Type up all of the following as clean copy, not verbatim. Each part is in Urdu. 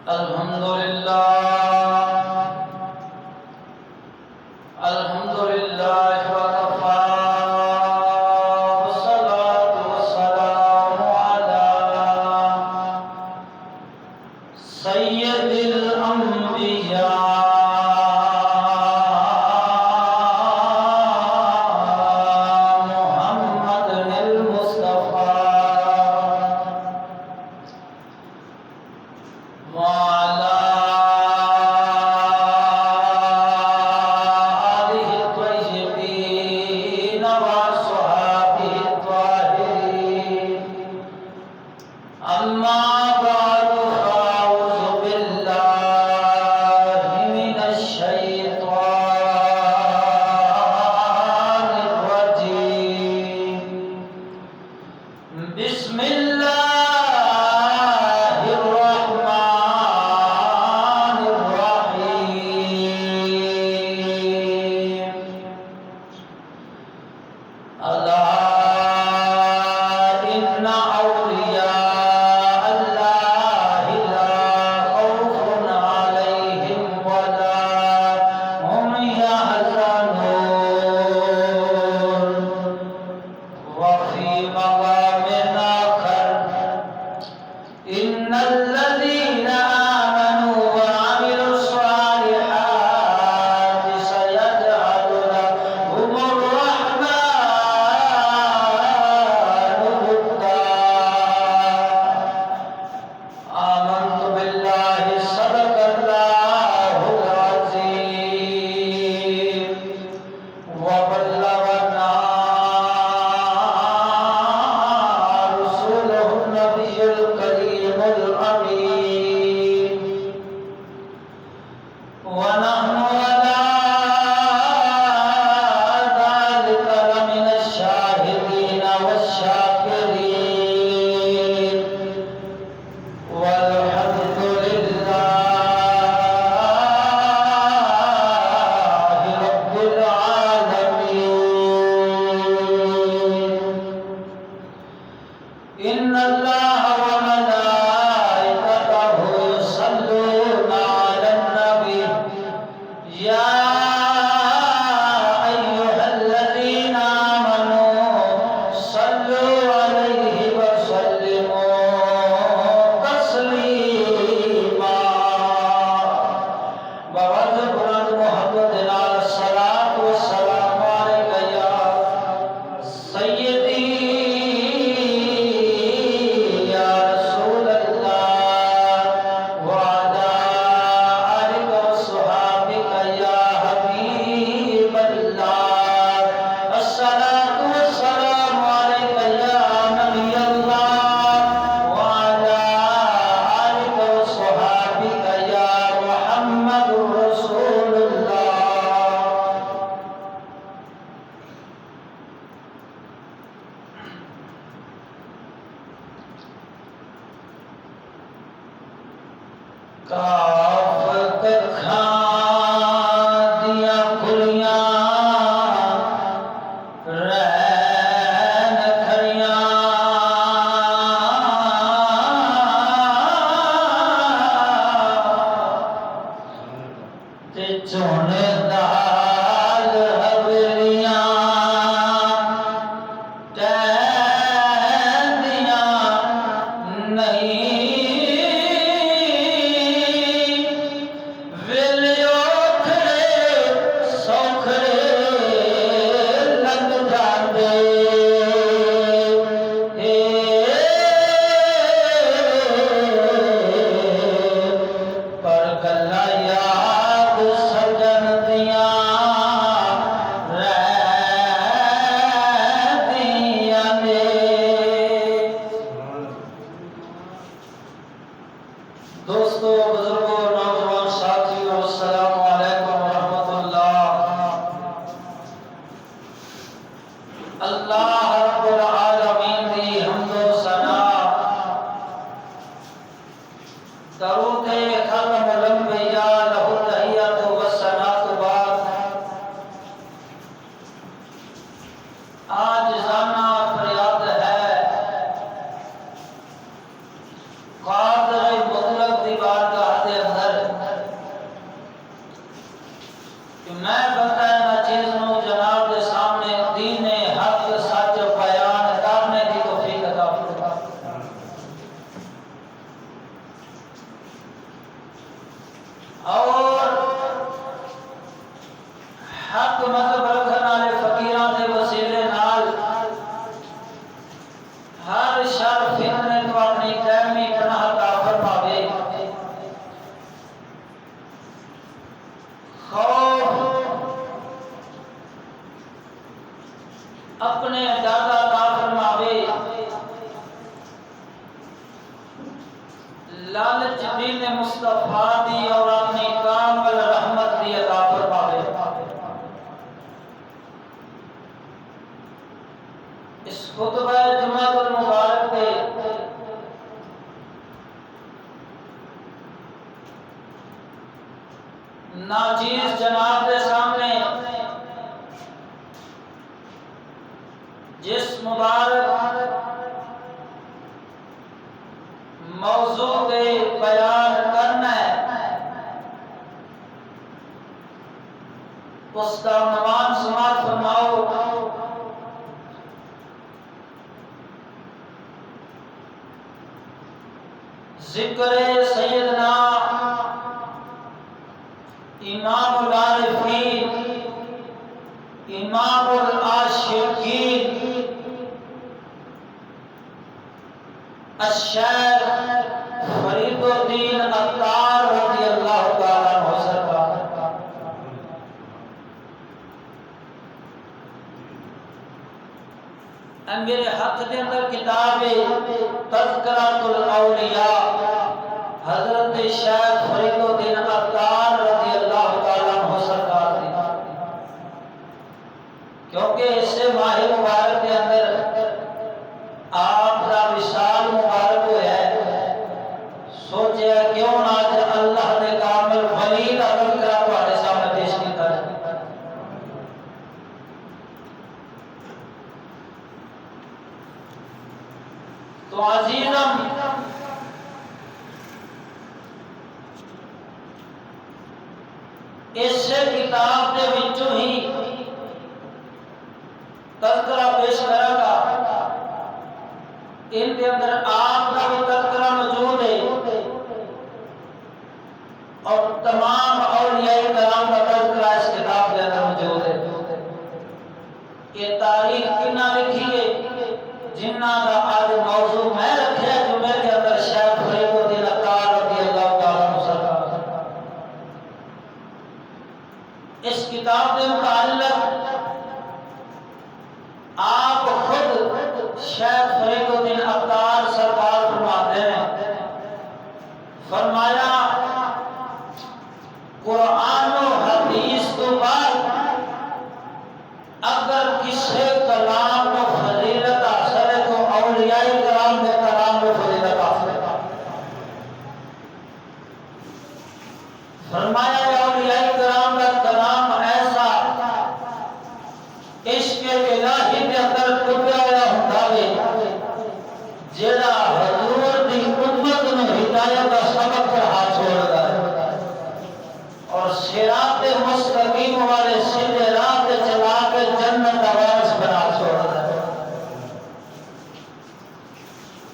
الحمدللہ وکفا والصلاة والسلام علی سید الانبیاء محمد المصطفیٰ وعلی آلہ الطیبین وصحابہ الطاہرین اما بعد فاعوذ باللہ من الشیطان الرجیم بسم اللہ الرحمن الرحیم الا ان اولیاء اللہ لا خوف علیہم ولا هم يحزنون وفي مقام آخر إن الذين آمنوا وعملوا الصالحات سيجعل لهم الرحمن ودا آمنت بالله صدق الله العظيم وبلغنا رسوله النبي الكريم الأمين ونحن على ذلك لمن الشاهدين والشاكرين والحمد لله رب العالمين إن الله وملائكته يصلون على النبي يا أيها الذين آمنوا صلوا عليه وسلموا تسليما بابد قرآن محمد على الصلاة والسلام عليك يا سيدي يا رسول الله وعلى آلك وصحابك يا حبيب الله الصلاة والسلام عليك يا نبي الله وعلى آلك وصحابك يا محمد رسول الله کاف کھا دیا کھلیاں رین کھڑیاں تے چونے دال حویلیاں ٹہندیاں نہیں ویلیو کھڑے سوکھڑے لگ جاندے پر گلاں یاد سجن دیاں رہندیاں نے دوستو بزرگوں نوجوان ساتھیوں السلام علیکم ورحمۃ اللہ اللہ رب العالمین دی حمد و ثنا درود ختم الانبیاء لہ التحیۃ والثناء بعد عاجزانہ فریاد ہے قادر مطلق دی بارگاہ اور حق مذہب رکھن والے فقیراں دے وسیلے نال ہر شر فتنے تو اپنی دائمی پناہ عطا فرماوے۔ خوف اپنے ڈر عطا فرماوے، لالچ دین مصطفیٰ دی اور اپنی کامل رحمت دی عطا فرماوے۔ اس خطبہ جمعہ المبارک کے ناچیز جناب کے سامنے جس مبارک موضوع کے بیان کرنا ہے اس کا عنوان سماعت فرماؤ، ذکر سیدنا امام العارفین امام العاشقین الشیخ فرید الدین عطار رضی اللہ تعالیٰ عنہ سرکار۔ میرے ہاتھ کے اندر کتاب تذکرۃ الاولیاء حضرت شیخ فرید الدین عطار رضی اللہ تعالیٰ عنہ سرکار دی، کیونکہ اس سے ماہ مبارک کے اندر آپ کا وصال مبارک ہوا ہے، سوچیا کیوں نہ آج اللہ نے کامل ولی کا تذکرہ تمہارے سامنے پیش کیتا ہے۔ تو عزیزم اس کتاب کے وچوں ہی تذکرہ پیش کرا گا، ان کے اندر آپ کا بھی تذکرہ موجود ہے اور تمام اولیاء کرام کا تذکرہ اس کتاب کے اندر موجود ہے۔ یہ تاریخ کنہ لکھی ہے جنہ کا آج موضوع میں رکھا ہے، جمعے کے اندر شیخ فرید الدین عطار رضی اللہ تعالیٰ عنہ سرکار۔ اس کتاب کے متعلق آپ خود شیخ فرید الدین عطار سرکار فرماتے ہیں، فرمایا قرآن و حدیث تو بعد اگر کسی کلام کو فضیلت حاصل ہے تو اولیاء کرام کے کلام کو فضیلت حاصل ہے۔ فرمایا اولیاء کرام کا کلام ایسا عشق الہی کے اندر ڈوبیا ہوا ہوتا ہے جڑا حضور دی امت نو ہدایت کا سبق پڑھا چھوڑدا ہے اور صراط مستقیم والے سیدھے راہ پہ چلا کے جنت کا وارث بنا چھوڑدا ہے۔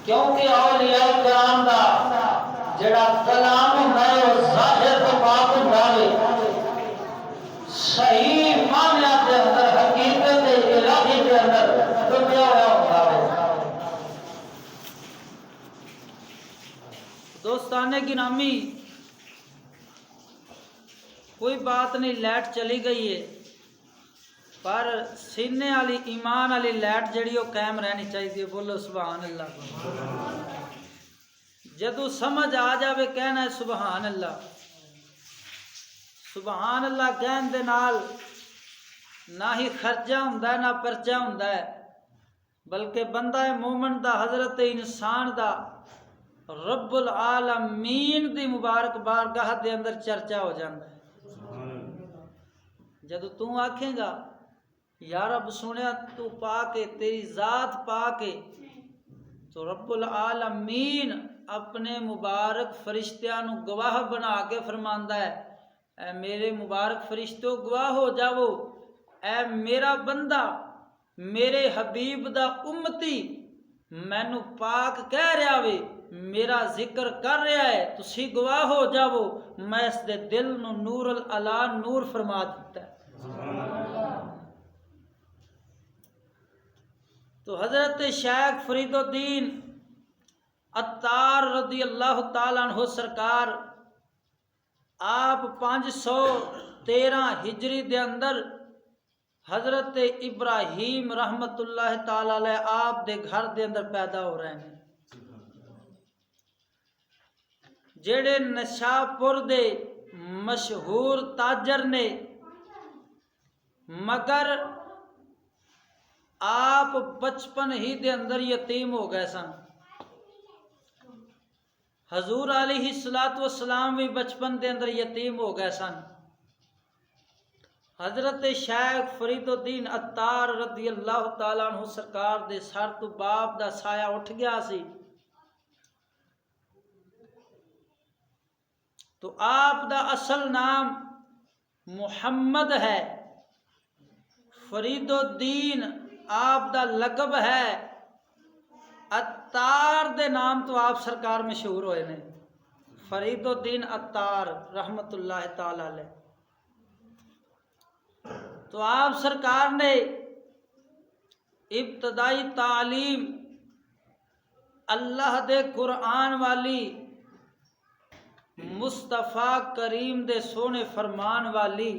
کیونکہ اولیاء کرام دا جڑا کلام ہوندا ہے وہ ظاہر تو پاک ہوندا ہے، صحیح معنی کے اندر حقیقت الہی کے اندر ڈوبیا ہوا ہوتا ہے۔ دوستانے گرامی، کوئی بات نہیں، لائٹ چلی گئی ہے پر سینے والی ایمان والی لائٹ جڑی وہ قائم رہنی چاہیے۔ بولو سبحان اللہ۔ جدو سمجھ آ جاوے کہنا ہے سبحان اللہ۔ سبحان اللہ کہن دے نال نہ ہی خرچہ ہوندا ہے نہ پرچہ ہوندا ہے، بلکہ بندہ مومن دا حضرت انسان دا رب العالمین دی مبارک بارگاہ دے اندر چرچا ہو جاندہ ہے۔ جدو تو آکھیں گا یا رب سنیا تو پا کے تیری ذات پا کے، تو رب العالمین اپنے مبارک فرشتیاں نو گواہ بنا کے فرماندا ہے، اے میرے مبارک فرشتوں گواہ ہو جاؤ، اے میرا بندہ میرے حبیب دا امتی مینو پاک کہہ رہا وے، میرا ذکر کر رہا ہے تسی گواہ ہو جاؤ میں اس دے دل نو نور العلا نور فرما دیتا ہے۔ تو حضرت شیخ فرید الدین عطار رضی اللہ تعالیٰ عنہ سرکار آپ 513 ہجری دے اندر حضرت ابراہیم رحمت اللہ تعالیٰ علیہ آپ دے گھر دے اندر پیدا ہو رہے ہیں، جڑے نشاپور دے مشہور تاجر نے، مگر آپ بچپن ہی دے اندر یتیم ہو گئے سن۔ حضور علیہ الصلوۃ والسلام بھی بچپن دے اندر یتیم ہو گئے سن۔ حضرت شیخ فرید الدین عطار رضی اللہ تعالیٰ عنہ سرکار دے سر تو باپ دا سایہ اٹھ گیا سی، تو آپ دا اصل نام محمد ہے، فرید الدین آپ دا لقب ہے، عطار دے نام تو آپ سرکار مشہور ہوئے نے، فرید الدین عطار رحمت اللہ تعالی علیہ۔ تو آپ سرکار نے ابتدائی تعلیم اللہ دے قرآن والی، مصطفیٰ کریم دے سونے فرمان والی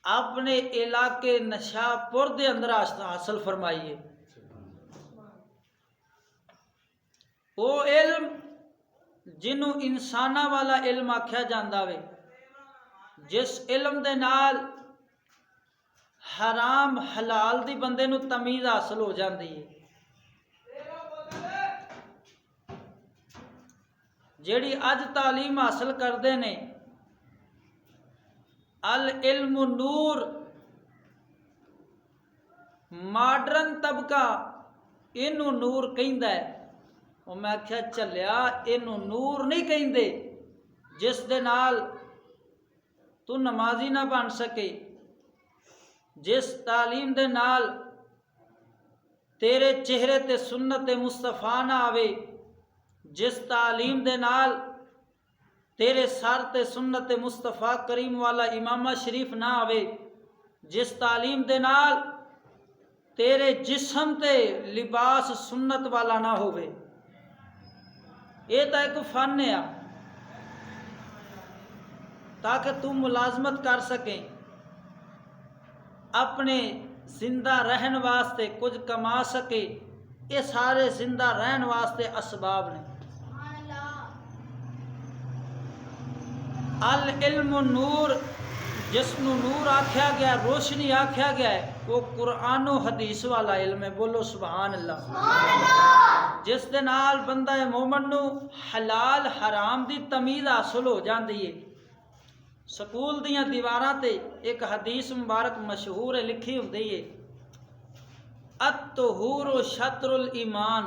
اپنے علاقے نشاپور دے اندر حاصل فرمائیے۔ وہ علم جنوں انسانہ والا علم آکھیا جاندا وے، جس علم دے نال حرام حلال دی بندے نو تمیز حاصل ہو جاندی ہے، جیڑی اج تعلیم حاصل کردے نے العلم نور، ماڈرن طبقہ اینو نور کہندا ہے، اور میں آکھیا چلیا اینو نور نہیں کہندے جس دے نال تو نمازی نہ بن سکے، جس تعلیم دے نال تیرے چہرے تے سنت مصطفیٰ نہ آوے، جس تعلیم دے نال تیرے سر تے سنت مصطفیٰ کریم والا امامہ شریف نہ آوے، جس تعلیم دے نال تیرے جسم تے لباس سنت والا نہ ہوئے، یہ تو ایک فن ہے تاکہ تم ملازمت کر سکیں، اپنے زندہ رہن واسطے کچھ کما سکے، یہ سارے زندہ رہن واسطے اسباب نے۔ العلم نور، جس نو نور آکھیا گیا، روشنی آکھیا گیا ہے، وہ قرآن و حدیث والا علم ہے، بولو سبحان اللہ، جس دے نال بندہ مومن نو حلال حرام دی تمیز حاصل ہو جاندی ہے۔ سکول دیاں دیواراں تے ایک حدیث مبارک مشہور ہے، لکھی ہوندی ہے الطہور شطر الایمان،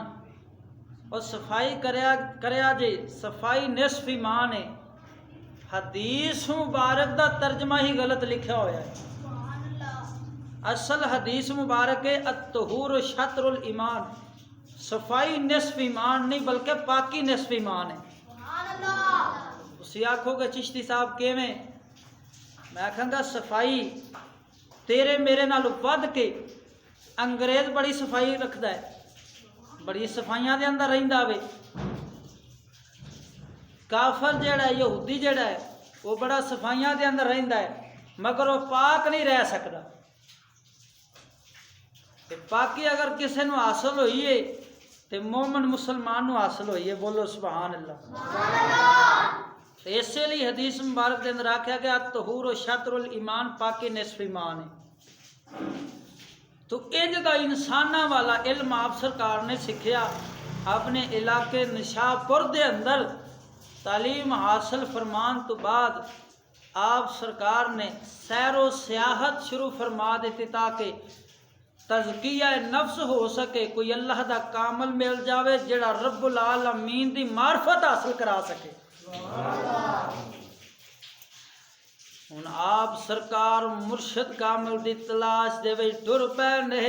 اور صفائی کریا جے، صفائی نصف ایمان ہے۔ حدیث مبارک دا ترجمہ ہی غلط لکھا ہوا ہے، اصل حدیث مبارک ہے الطہور شطر الایمان، صفائی نصف ایمان نہیں بلکہ پاکی نصف ایمان ہے۔ اسی آکھو گے چشتی صاحب کیویں، میں آکھاں گا صفائی تیرے میرے نال ود کے انگریز بڑی صفائی رکھدا ہے، بڑی صفائیاں دے اندر رہندا وے، کافر جیڑا ہے یہودی جیڑا ہے وہ بڑا صفائیاں دے اندر رہندا ہے، مگر وہ پاک نہیں رہ سکدا۔ پاکی اگر کسے نو حاصل ہوئی ہے تو مومن مسلمان نو حاصل ہوئی ہے، بولو سبحان اللہ۔ اسی لیے حدیث مبارک کے اندر آکھیا گیا طہور و شطر الایمان، پاکی نصف ایمان ہے۔ تو انج دا انسانہ والا علم آپ سرکار نے سکھیا، اپنے علاقے نشاپور دے اندر تعلیم حاصل فرمان تو بعد آپ سرکار نے سیر و سیاحت شروع فرما دیتی تاکہ تزکیہ نفس ہو سکے، کوئی اللہ دا کامل مل جاوے جڑا رب العالمین دی معرفت حاصل کرا سکے۔ ہن آپ سرکار مرشد کامل دی تلاش دے وچ ٹر پے نے،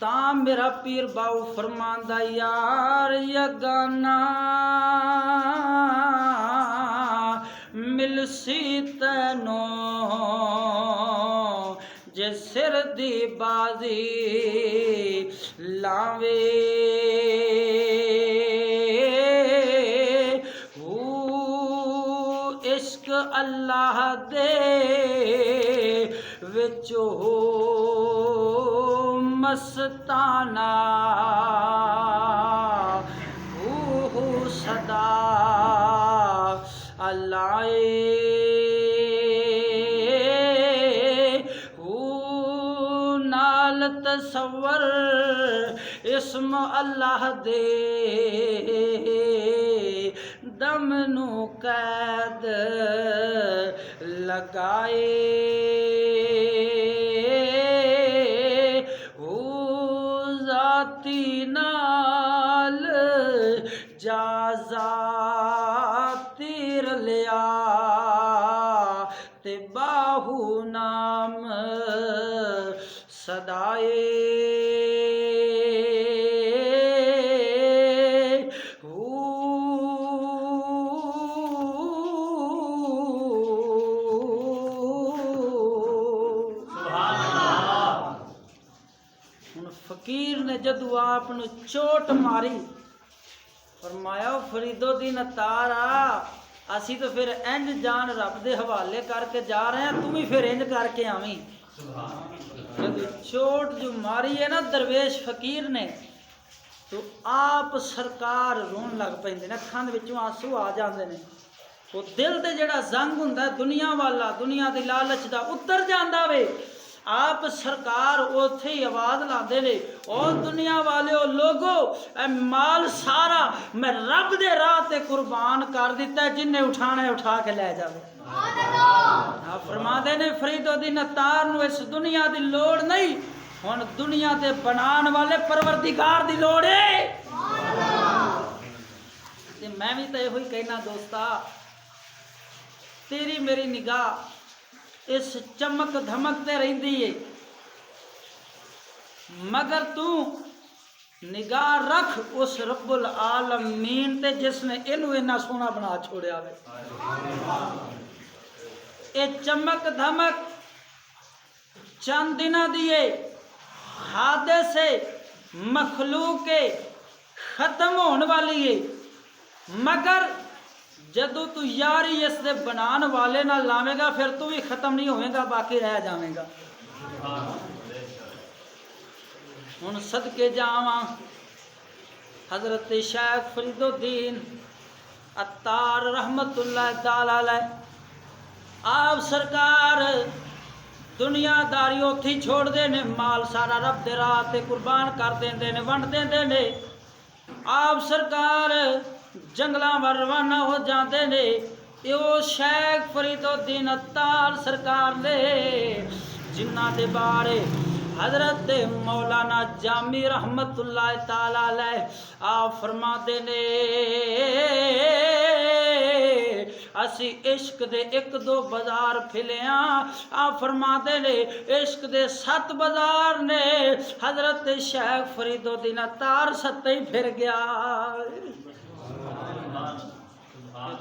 تا میرا پیر باؤ فرماندا یار یگانا ملسی تینوں جے سر دی بازی لاوے عشق اللہ دے وچو مستانہ صدا علائے نال تصور اسم اللہ دے دم نو قید لگائے ذاتی نال جازا تیر لیا تے باہو نام صدائے فقیر نے جدو آپ نو چوٹ ماری فرمایا فریدو دین تارا اسی تو پھر انج جان رب دے حوالے کر کے جا رہے ہیں تم ہی پھر انج کر کے آویں جدو چوٹ جو ماری ہے نا درویش فقیر نے تو آپ سرکار رون لگ پیندے نے اکھاں دے وچوں آنسو آ جاندے نے وہ دل تے جڑا زنگ ہوندا ہے دنیا والا دنیا دی لالچ دا اتر جاندا وے آپ سرکار اوتھے ہی آواز لاندے نے او دنیا والے لوگو اے مال سارا میں رب دے راہ تے قربان کر دیتا ہے جن نے اٹھانا ہے اٹھا کے لے جاوے آپ فرما دے نے فرید الدین اتار نو اس دنیا دی لوڑ نہیں ہن دنیا تے بنان والے پروردگار دی لوڑ ہے تے میں بھی تے ہوئی کہنا دوستا تیری میری نگاہ اس چمک دھمک تے رہندی ہے مگر تو نگاہ رکھ اس رب العالمین تے جس نے انو اتنا سونا بنا چھوڑیا وے اے چمک دھمک چند دنہ دیے حادثے مخلوق ختم ہونے والی ہے مگر جدو تو یاری اس دے بنان والے نہ لاویں گا پھر تو بھی ختم نہیں ہوئے گا باقی رہ جاویں گا ہن صدقے جاواں حضرت شیخ فرید الدین اتار رحمت اللہ تعالی علیہ آپ سرکار دنیا داری اوتھی چھوڑ دے نے مال سارا رب دے راہ تے قربان کر دیندے نے ونڈ دیندے نے آپ سرکار جنگلاں ور روانہ ہو جاندے نے او شیخ فرید الدین اتار سرکار دے جنہ دے بارے حضرت مولانا جامی رحمت اللہ تعالی علیہ آپ فرماتے نے اسی عشق دے ایک دو بازار پھلیاں آپ فرماتے نے عشق دے 7 بازار نے حضرت شیخ فرید الدین اتار 7 ہی پھر گیا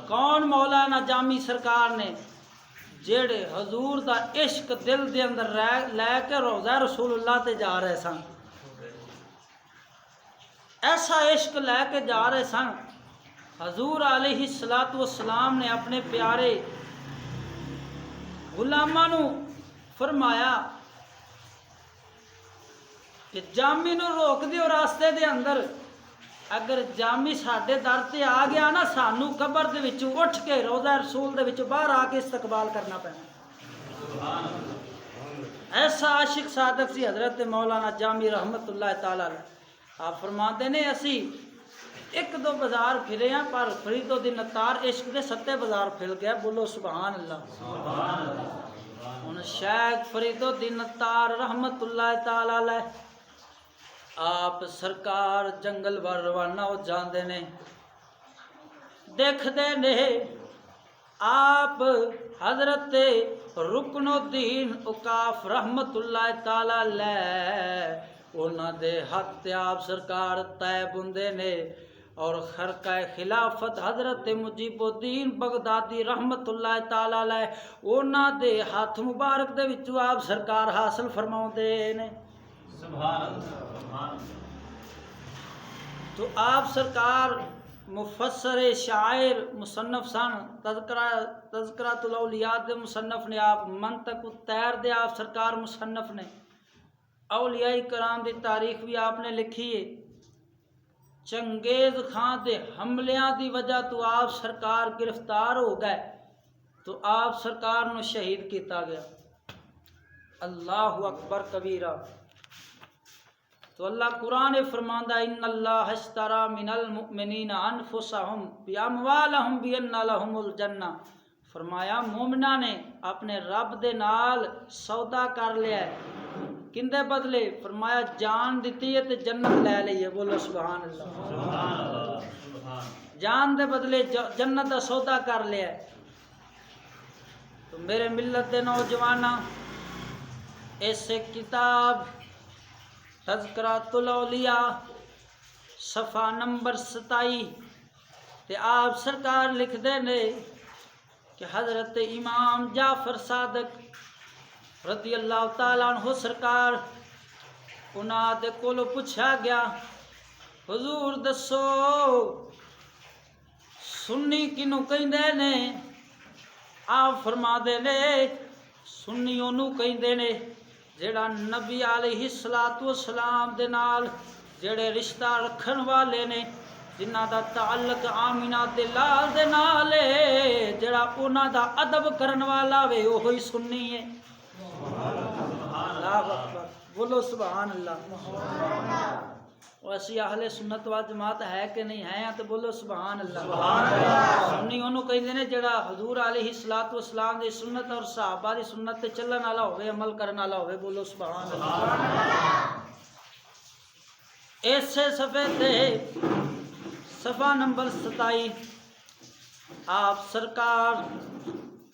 کون مولانا جامی سرکار نے جیڑے حضور دا عشق دل دے اندر لے کے روضہ رسول اللہ تے جا رہے سن ایسا عشق لے کے جا رہے سن حضور علیہ الصلوۃ والسلام نے اپنے پیارے غلاماں نو فرمایا کہ جامی نو روک دیو راستے دے اندر اگر جامی ساڈے در تے آ گیا نا سانو قبر دے وچوں اٹھ کے روضہ رسول دے وچوں باہر آ کے استقبال کرنا پینا ایسا عاشق صادق سی حضرت مولانا جامی رحمت اللہ تعالی علیہ آپ فرماتے نے اسی ایک دو بازار پھرے ہیں پر فرید الدین اتار عشق دے 7 بازار پھل گیا بولو سبحان اللہ ہن شیخ فرید الدین اتار رحمت اللہ تعالی علیہ آپ سرکار جنگل ور روانہ ہو جاندے نے دیکھ دے نے آپ حضرت رکن الدین اوقاف رحمت اللہ تعالی علیہ انہاں دے ہاتھ تے آپ سرکار طیب ہوندے نے اور خرقہ خلافت حضرت مجیب الدین بغدادی رحمت اللہ تعالی علیہ انہاں دے ہاتھ مبارک دے وچوں آپ سرکار حاصل فرماؤندے نے سبحان اللہ سبحان اللہ۔ تو آپ سرکار مفسر شاعر مصنف سن، تذکرۃ الاولیاء دے مصنف نے، آپ منطق الطیر دے آپ سرکار مصنف نے، اولیاء کرام دی تاریخ بھی آپ نے لکھی ہے۔ چنگیز خان دے حملیاں دی وجہ تو آپ سرکار گرفتار ہو گئے تو آپ سرکار نو شہید کیتا گیا۔ اللہ اکبر کبیرہ۔ تو اللہ قرآن فرماندا ان اللہ اشترى من المؤمنین انفسهم باموالهم بان لهم الجنہ، فرمایا مومنہ نے اپنے رب دے نال سودا کر لیا ہے، کندے بدلے؟ فرمایا جان دیتی ہے تے جنت لے لئی ہے، بولو سبحان اللہ۔ سبحان اللہ سبحان۔ جان دے بدلے جنت دا سودا کر لیا ہے۔ تو میرے ملت دے نوجواناں اس کتاب تذکرۃ الاولیاء صفحہ نمبر 27 تے آپ سرکار لکھ دے نے کہ حضرت امام جعفر صادق رضی اللہ تعالیٰ عنہ سرکار انہاں دے کولوں پوچھا گیا حضور دسو سنی کنوں کہندے نے؟ آپ فرما دے نے سنی اونوں کہندے نے جڑا نبی علیہ الصلوۃ والسلام دے نال جڑے رشتہ رکھن والے نے، جنہاں دا تعلق آمینہ دے لال دے نال ہے، جڑا انہاں دا ادب کرن والا وے وہی سنی ہے۔ اللہ اکبر، بولو سبحان اللہ۔ اسی اہل سنت و جماعت ہے کہ نہیں ہے تو بولو سبحان اللہ۔ سنی انہوں کہندے نے جڑا حضور علیہ الصلوۃ والسلام دی سنت اور صحابہ دی سنت تے چلن والا ہوئے، عمل کرن والا ہوئے، بولو سبحان اللہ۔ ایسے صفحے تے صفحہ نمبر 27 آپ سرکار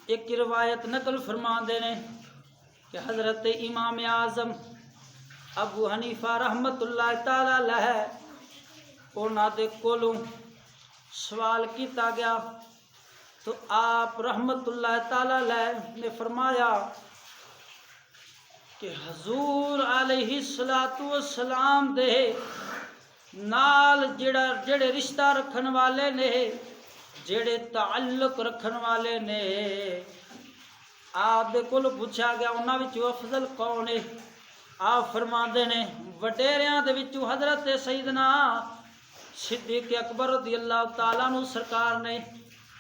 ایک روایت نقل فرما دے نے کہ حضرت امام اعظم ابو حنیفہ رحمت اللہ تعالی علیہ انہاں دے کولوں سوال کیتا گیا تو آپ رحمت اللہ تعالی علیہ نے فرمایا کہ حضور علیہ الصلوۃ والسلام دے نال جڑے رشتہ رکھن والے نے، جڑے تعلق رکھن والے نے، آپ دے کول پوچھا گیا انہاں وچوں افضل کون ہے؟ آپ فرماندے نے وڈیریاں دے وچوں حضرت سیدنا صدیق اکبر رضی اللہ تعالیٰ عنہ سرکار نے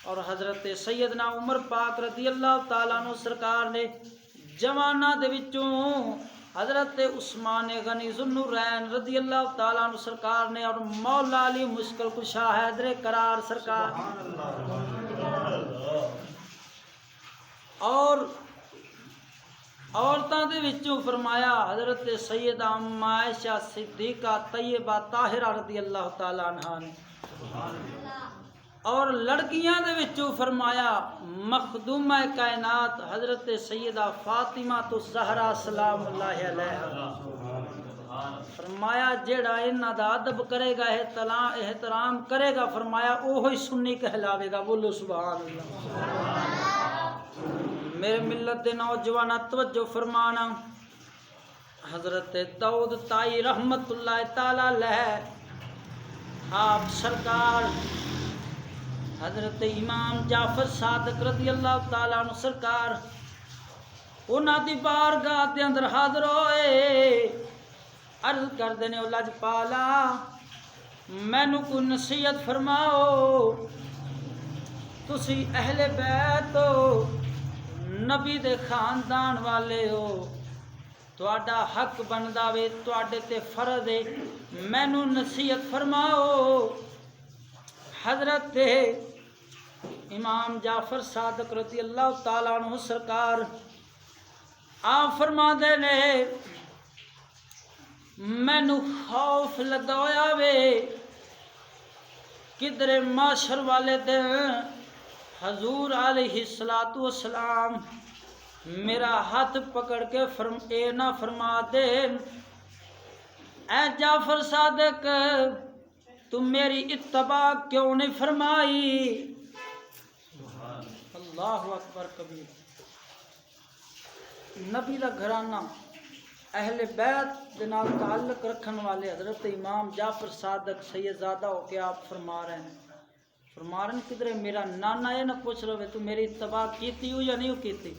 اور حضرت سیدنا عمر پاک رضی اللہ تعالیٰ عنہ سرکار نے، جواناں دے وچوں حضرت عثمان غنی ذوالنورین رضی اللہ تعالیٰ عنہ سرکار نے اور مولا علی مشکل کشا حیدر قرار سرکار، اور عورتاں دے وچوں فرمایا حضرت سیدہ ام عائشہ صدیقہ طیبہ طاہرہ رضی اللہ تعالیٰ عنہا نے، اور لڑکیاں دے وچوں فرمایا مخدومہ کائنات حضرت سیدہ فاطمہ الزہرا سلام اللہ علیہا، فرمایا جیڑا انہاں دا ادب کرے گا احترام کرے گا، فرمایا اوہی سنی کہلاوے گا، بولو سبحان اللہ۔ میرے ملت دے نوجوانہ توجہ فرمانا، حضرت داؤد تائی رحمت اللہ تعالی علیہ آپ سرکار حضرت امام جعفر صادق رضی اللہ تعالیٰ عنہ سرکار انہاں دی بارگاہ دے اندر حاضر ہوئے، عرض کر دینے اللہ پالا مینوں کوئی نصیحت فرماؤ، تسی اہل بیت ہو، نبی دے خاندان والے ہو، تہاڈا حق بندا وے، تہاڈے تے فرض ہے، مینوں نصیحت فرماؤ۔ حضرت امام جعفر صادق رضی اللہ تعالیٰ عنہ سرکار آپ فرما دے نے مینوں خوف لگا ہویا وے کدھر معاشر والے دن حضور علیہ الصلوۃ والسلام میرا ہاتھ پکڑ کے اے نہ فرما دے اے جعفر صادق تم میری اتباع کیوں نہیں فرمائی؟ اللہ اکبر کبیر۔ نبی دا گھرانہ اہل بیت دے نال تعلق رکھن والے حضرت امام جعفر صادق سیدزادہ ہو کے آپ فرما رہے ہیں کدھر میرا نانا یہ نہ پوچھ رہے تو میری اتباع کیتی ہو یا نہیں کیتی؟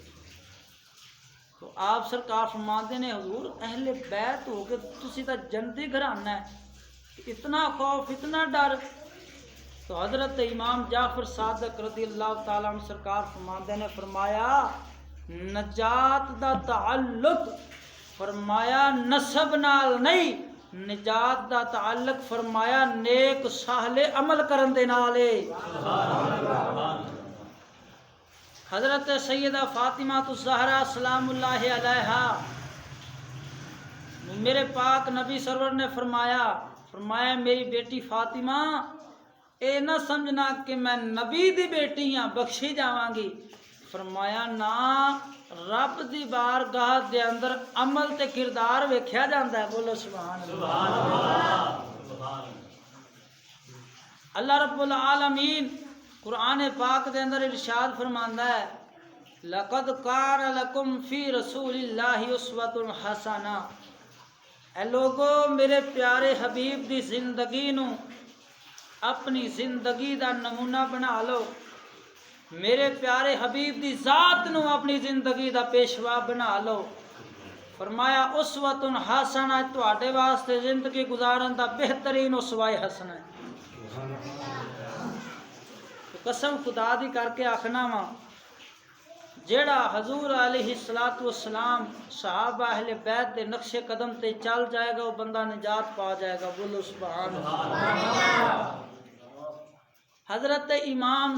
تو آپ سرکار فرماتے ہیں حضور اہل بیت ہو کے تسی تا جنتی گھرانہ ہے، اتنا خوف اتنا ڈر؟ تو حضرت امام جعفر صادق رضی اللہ تعالیٰ عنہ سرکار فرماتے ہیں فرمایا نجات دا تعلق فرمایا نسب نال نہیں، نجات دا تعلق فرمایا نیک صالح عمل کرن دے نال ہے۔ حضرت سیدہ فاطمہ الزہرا سلام اللہ علیہا میرے پاک نبی سرور نے فرمایا میری بیٹی فاطمہ اے نہ سمجھنا کہ میں نبی دی بیٹی ہاں بخشی جاواں گی، فرمایا نا رب دی بارگاہ دے اندر عمل تے کردار ویکھیا جاندا ہے، بولو سبحان اللہ۔ اللہ رب العالمین قرآن پاک دے اندر ارشاد فرماندا ہے لقد کان لکم فی رسول اللہ اسوۃ حسنہ، اے لوگو میرے پیارے حبیب دی زندگی نو اپنی زندگی دا نمونہ بنا لو، میرے پیارے حبیب دی ذات نو اپنی زندگی دا پیشوا بنا لو۔ فرمایا اسوۃ حسنہ تواڈے واسطے زندگی گزارن دا بہترین اسوہ حسنہ ہے۔ قسم خدا دی کر کے آخنا وا جیڑا حضور علیہ الصلوۃ والسلام صحابہ اہل بیت دے نقش قدم تے چل جائے گا وہ بندہ نجات پا جائے گا، بولو سبحان اللہ۔ حضرت امام